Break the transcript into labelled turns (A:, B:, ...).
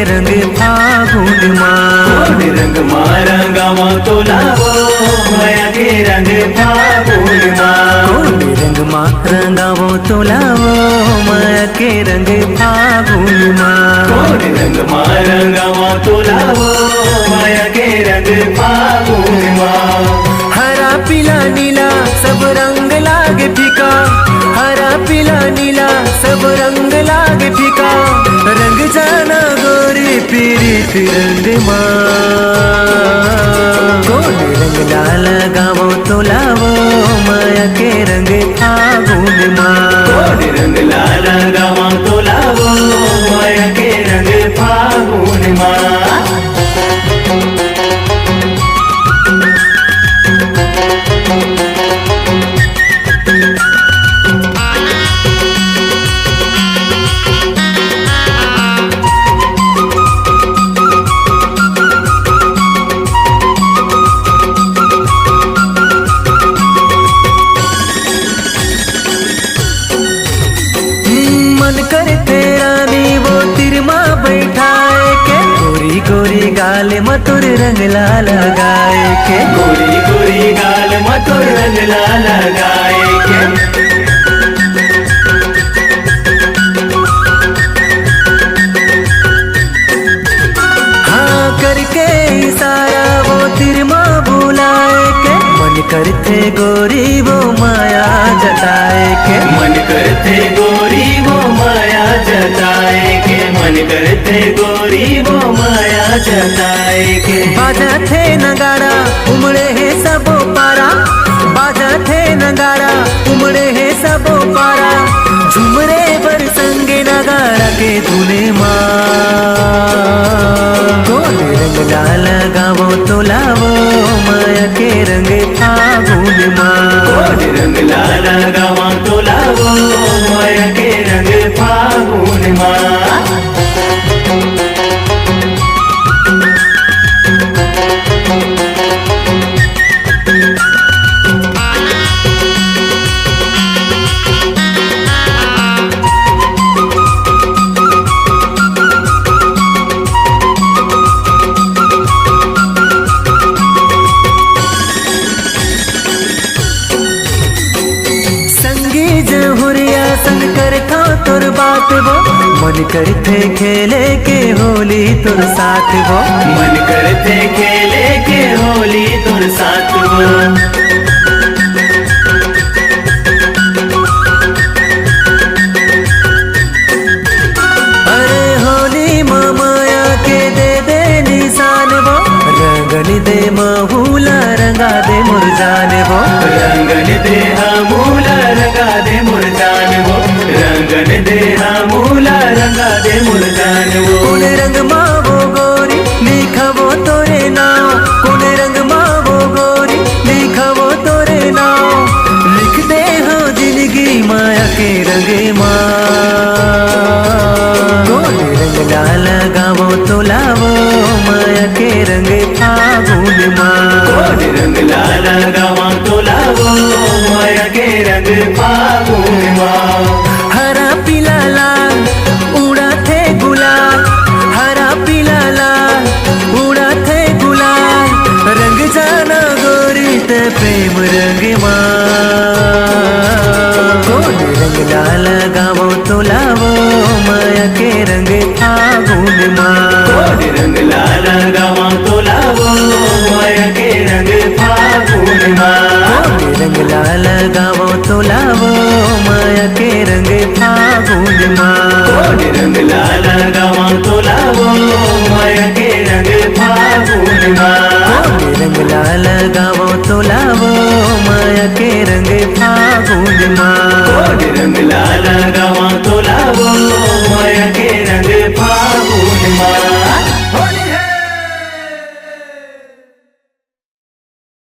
A: रंग फागुन
B: कोड रंग रंगावा तोलावो माया के रंग फागुन
A: कोड रंग रंगावो तोलावो माया के रंग फागुन
B: कोड रंग रंगावा तोलावो माया के रंग फागुन
A: हरा पीला नीला सब रंग लागे फीका, हरा पीला नीला सब रंग लागे फीका, रंग जाना गोरी पीरी रंग कोड रंग लाल गावो तोलावो माया के रंग फागुन
B: कोड रंग लाल गावा तोलावो माया के रंग फागुन
A: गोरी गाल मथुर रंग लाल लगाए के,
B: गोरी गोरी गाल मथुर रंग लाल लगाए के,
A: हाँ करके इशारा वो तिरमा बुलाए के, मन करते गोरी वो माया जताए के,
B: मन करते गोरी वो माया जताए के, मन करते गोरी वो माया जताए के।
A: बाजा थे नगाड़ा उमड़े है सबो पारा, बाजा थे नगाड़ा उमड़े है सबो पारा, झुमरे बर संगे नगाड़ा के धुने कोड रंग लाल गावो तोलावो माया के रंग फागुन
B: कोड रंग लाल गावा तोलावो माया के रंग फागुन
A: संग कर था तोर बात वो, मन करते खेले के होली तोर साथ वो,
B: मन करते खेले के होली तोर साथ वो,
A: अरे होली माया के दे निशान वो, रंगन दे महूला रंगा दे मुरझान वो,
B: रंगन दे मूला रंगा दे मुरझान वो, रंगन दे मूला रंगा दे मुरझान वो।
A: कौन रंग वो गोरी लिखा वो तोरे नाम, कौन रंग वो गोरी लिखा वो तोरे नाम, लिख दे हो जिंदगी माया के रंग कोड रंग लाल गावो तोलावो माया के रंग फागुन
B: कोड रंग लाल गावा तोलावो माया के रंग फागुन
A: हरा पीला लाल उड़ा थे गुलाल, हरा पीला लाल उड़ा थे गुलाल, रंग जाना गोरी ते प्रेम रंग कोड रंग लाल गावो तोलावो माया के रंग फागुन
B: कोड रंग लाल गावा तोलावो माया के रंग फागुन
A: कोड रंग लाल गावो तोलावो माया के रंग फागुन
B: कोड रंग लाल गावा तोलावो माया के रंग फागुन
A: कोड रंग लाल गावो तोलावो माया के रंग फागुन
B: कोड रंग लाल गावा तोलावो माया के रंग फागुन